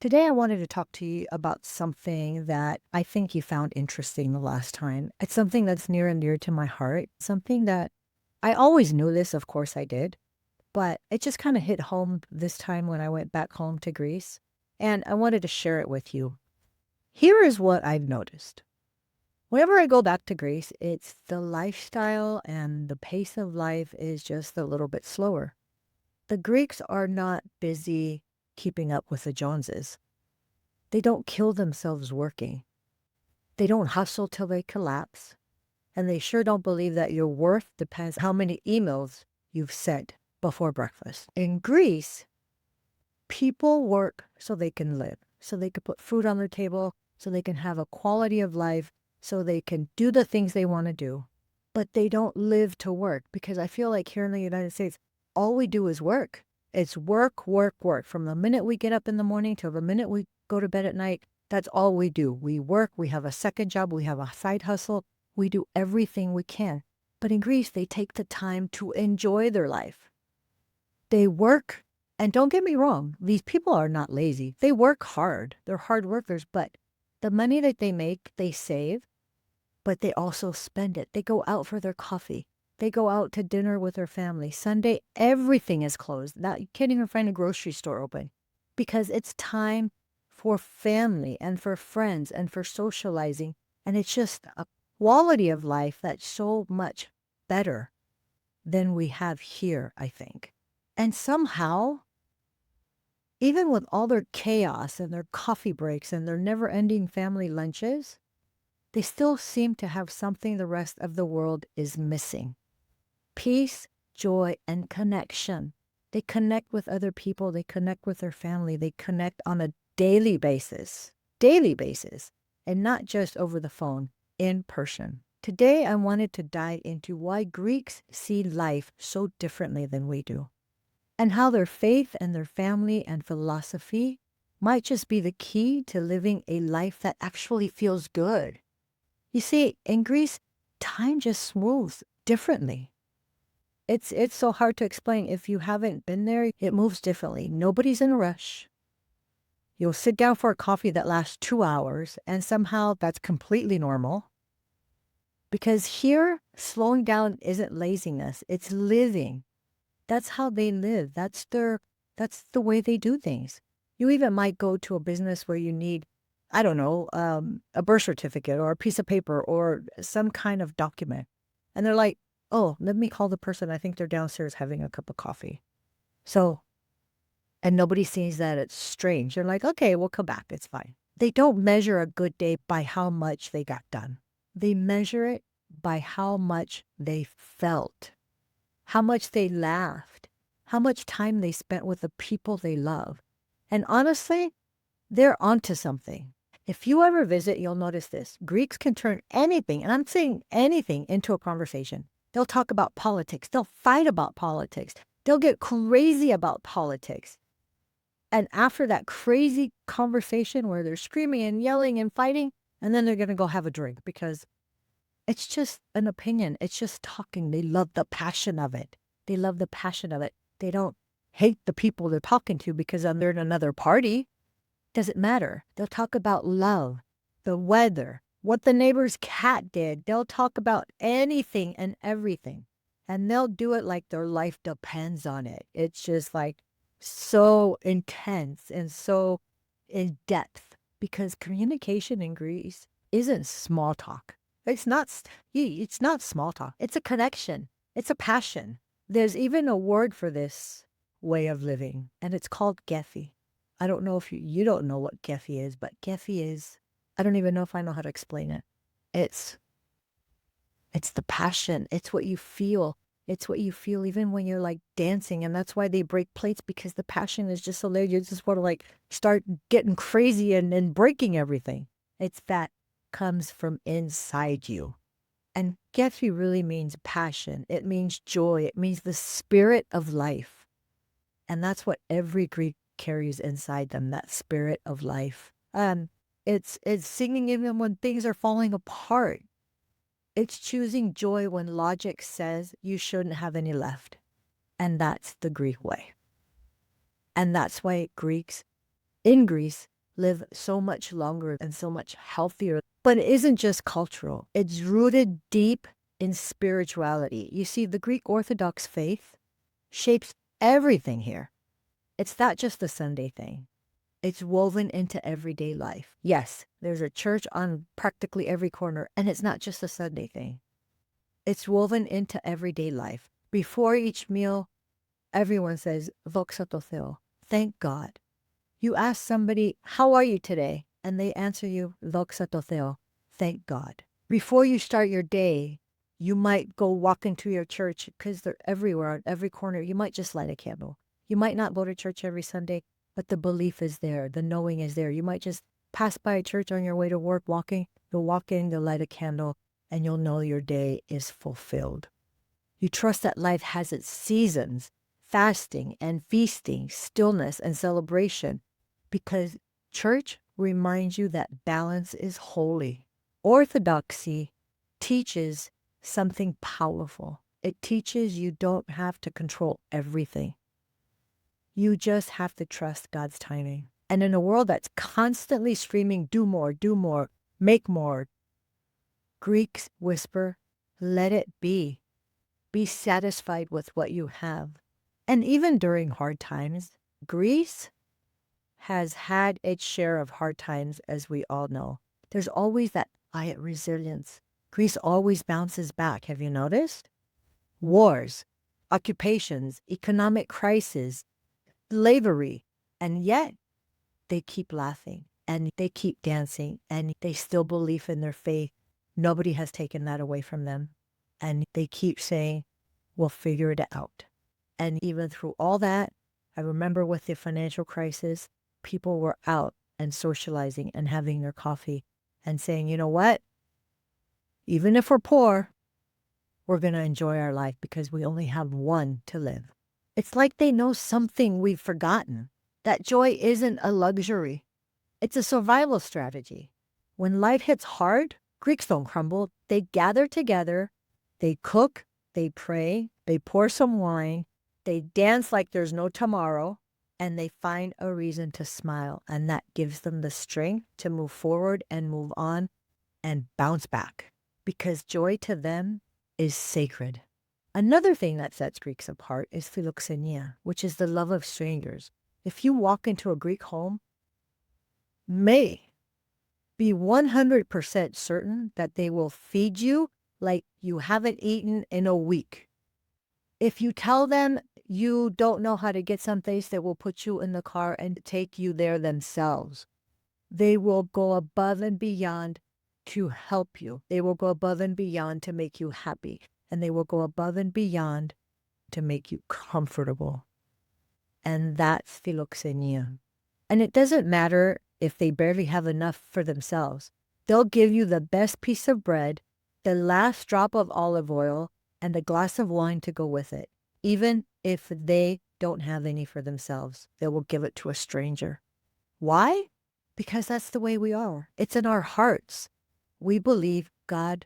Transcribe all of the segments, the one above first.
Today, I wanted to talk to you about something that I think you found interesting the last time. It's something that's near and dear to my heart, something that I always knew this, of course I did, but it just kind of hit home this time when I went back home to Greece. And I wanted to share it with you. Here is what I've noticed. Whenever I go back to Greece, it's the lifestyle and the pace of life is just a little bit slower. The Greeks are not busy keeping up with the Joneses. They don't kill themselves working. They don't hustle till they collapse. And they sure don't believe that your worth depends how many emails you've sent before breakfast. In Greece, people work so they can live, so they can put food on their table, so they can have a quality of life, so they can do the things they want to do. But they don't live to work because I feel like here in the United States, all we do is work. It's work, work, work. From the minute we get up in the morning till the minute we go to bed at night, that's all we do. We work, we have a second job, we have a side hustle, we do everything we can. But in Greece, they take the time to enjoy their life. They work, and don't get me wrong, these people are not lazy. They work hard. They're hard workers, but the money that they make, they save, but they also spend it. They go out for their coffee. They go out to dinner with their family. Sunday, everything is closed. Now, you can't even find a grocery store open because it's time for family and for friends and for socializing. And it's just a quality of life that's so much better than we have here, I think. And somehow, even with all their chaos and their coffee breaks and their never ending family lunches, they still seem to have something the rest of the world is missing: peace, joy, and connection. They connect with other people, they connect with their family, they connect on a daily basis, and not just over the phone, in person. Today, I wanted to dive into why Greeks see life so differently than we do, and how their faith and their family and philosophy might just be the key to living a life that actually feels good. You see, in Greece, time just moves differently. It's so hard to explain. If you haven't been there, it moves differently. Nobody's in a rush. You'll sit down for a coffee that lasts 2 hours, and somehow that's completely normal. Because here, slowing down isn't laziness, it's living. That's how they live. That's the way they do things. You even might go to a business where you need, I don't know, a birth certificate or a piece of paper or some kind of document. And they're like, oh, let me call the person. I think they're downstairs having a cup of coffee. So, and nobody sees that it's strange. They're like, okay, we'll come back. It's fine. They don't measure a good day by how much they got done. They measure it by how much they felt, how much they laughed, how much time they spent with the people they love. And honestly, they're onto something. If you ever visit, you'll notice this. Greeks can turn anything, and I'm saying anything, into a conversation. They'll talk about politics. They'll fight about politics. They'll get crazy about politics. And after that crazy conversation where they're screaming and yelling and fighting, and then they're going to go have a drink because it's just an opinion. It's just talking. They love the passion of it. They love the passion of it. They don't hate the people they're talking to because they're in another party. Doesn't matter. They'll talk about love, the weather, what the neighbor's cat did. They'll talk about anything and everything. And they'll do it like their life depends on it. It's just like so intense and so in depth because communication in Greece isn't small talk. It's not small talk. It's a connection. It's a passion. There's even a word for this way of living, and it's called Kefi. I don't know if you don't know what Kefi is, but Kefi is, I don't even know if I know how to explain it. It's it's the passion. It's what you feel. It's what you feel even when you're like dancing. And that's why they break plates because the passion is just so there. You just want to like start getting crazy and breaking everything. It's that comes from inside you. And Kefi really means passion. It means joy. It means the spirit of life. And that's what every Greek carries inside them, that spirit of life. It's singing even when things are falling apart. It's choosing joy when logic says you shouldn't have any left. And that's the Greek way. And that's why Greeks in Greece live so much longer and so much healthier. But it isn't just cultural, it's rooted deep in spirituality. You see, the Greek Orthodox faith shapes everything here. It's not just a Sunday thing. It's woven into everyday life. Yes, there's a church on practically every corner, and it's not just a Sunday thing. It's woven into everyday life. Before each meal, everyone says, Doxa tau Theo, thank God. You ask somebody, how are you today? And they answer you, Doxa tau Theo, thank God. Before you start your day, you might go walk into your church because they're everywhere, on every corner. You might just light a candle. You might not go to church every Sunday, but the belief is there. The knowing is there. You might just pass by a church on your way to work walking. You'll walk in, you'll light a candle, and you'll know your day is fulfilled. You trust that life has its seasons, fasting and feasting, stillness and celebration, because church reminds you that balance is holy. Orthodoxy teaches something powerful. It teaches you don't have to control everything. You just have to trust God's timing. And in a world that's constantly screaming, do more, make more, Greeks whisper, let it be. Be satisfied with what you have. And even during hard times, Greece has had its share of hard times, as we all know. There's always that quiet resilience. Greece always bounces back. Have you noticed? Wars, occupations, economic crises, slavery, and yet they keep laughing and they keep dancing and they still believe in their faith. Nobody has taken that away from them. And they keep saying, we'll figure it out. And even through all that, I remember with the financial crisis, people were out and socializing and having their coffee and saying, you know what? Even if we're poor, we're going to enjoy our life because we only have one to live. It's like they know something we've forgotten. That joy isn't a luxury. It's a survival strategy. When life hits hard, Greeks don't crumble. They gather together, they cook, they pray, they pour some wine, they dance like there's no tomorrow, and they find a reason to smile. And that gives them the strength to move forward and move on and bounce back. Because joy to them is sacred. Another thing that sets Greeks apart is philoxenia, which is the love of strangers. If you walk into a Greek home, may be 100% certain that they will feed you like you haven't eaten in a week. If you tell them you don't know how to get someplace, they will put you in the car and take you there themselves. They will go above and beyond to help you. They will go above and beyond to make you happy. And they will go above and beyond to make you comfortable. And that's philoxenia. And it doesn't matter if they barely have enough for themselves. They'll give you the best piece of bread, the last drop of olive oil, and a glass of wine to go with it. Even if they don't have any for themselves, they will give it to a stranger. Why? Because that's the way we are. It's in our hearts. We believe God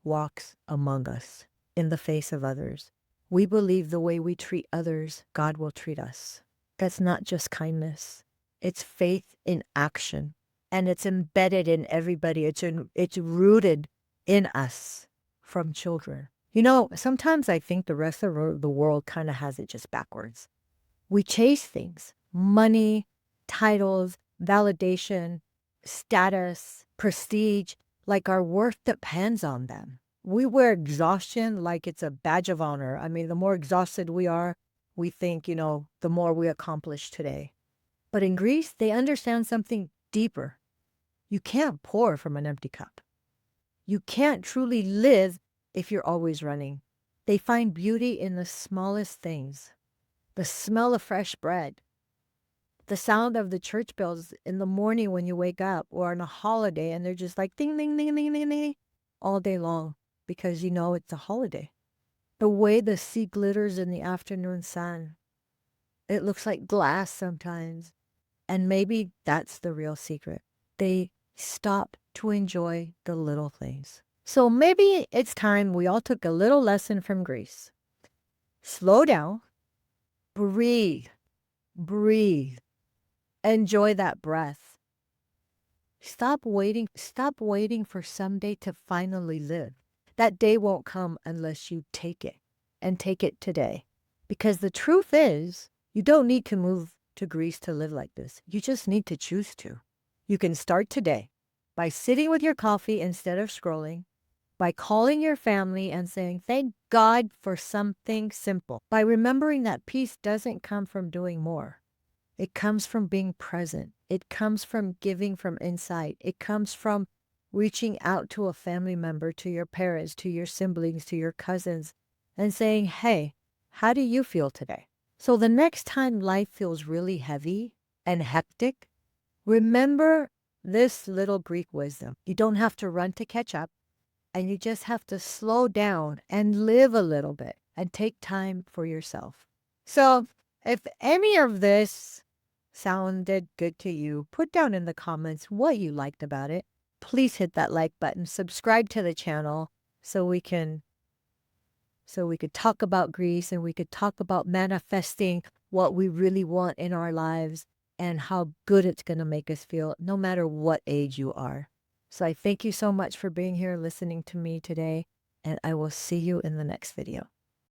walks among us in the face of others. We believe the way we treat others, God will treat us. That's not just kindness. It's faith in action. And it's embedded in everybody. It's rooted in us from children. You know, sometimes I think the rest of the world kind of has it just backwards. We chase things, money, titles, validation, status, prestige, like our worth depends on them. We wear exhaustion like it's a badge of honor. I mean, the more exhausted we are, we think, the more we accomplish today. But in Greece, they understand something deeper. You can't pour from an empty cup. You can't truly live if you're always running. They find beauty in the smallest things. The smell of fresh bread, the sound of the church bells in the morning when you wake up, or on a holiday, and they're just like ding, ding, ding, ding, ding, ding, all day long because it's a holiday. The way the sea glitters in the afternoon sun, it looks like glass sometimes. And maybe that's the real secret. They stop to enjoy the little things. So maybe it's time we all took a little lesson from Greece. Slow down, breathe, Enjoy that breath. Stop waiting for someday to finally live. That day won't come unless you take it, and take it today. Because the truth is, you don't need to move to Greece to live like this. You just need to choose to. You can start today by sitting with your coffee instead of scrolling, by calling your family and saying, thank God for something simple, by remembering that peace doesn't come from doing more. It comes from being present. It comes from giving from inside. It comes from reaching out to a family member, to your parents, to your siblings, to your cousins, and saying, hey, how do you feel today? So the next time life feels really heavy and hectic, remember this little Greek wisdom. You don't have to run to catch up, and you just have to slow down and live a little bit and take time for yourself. So if any of this sounded good to you, put down in the comments what you liked about it. Please hit that like button, subscribe to the channel so we could talk about Greece, and we could talk about manifesting what we really want in our lives and how good it's going to make us feel no matter what age you are. So I thank you so much for being here listening to me today, and I will see you in the next video.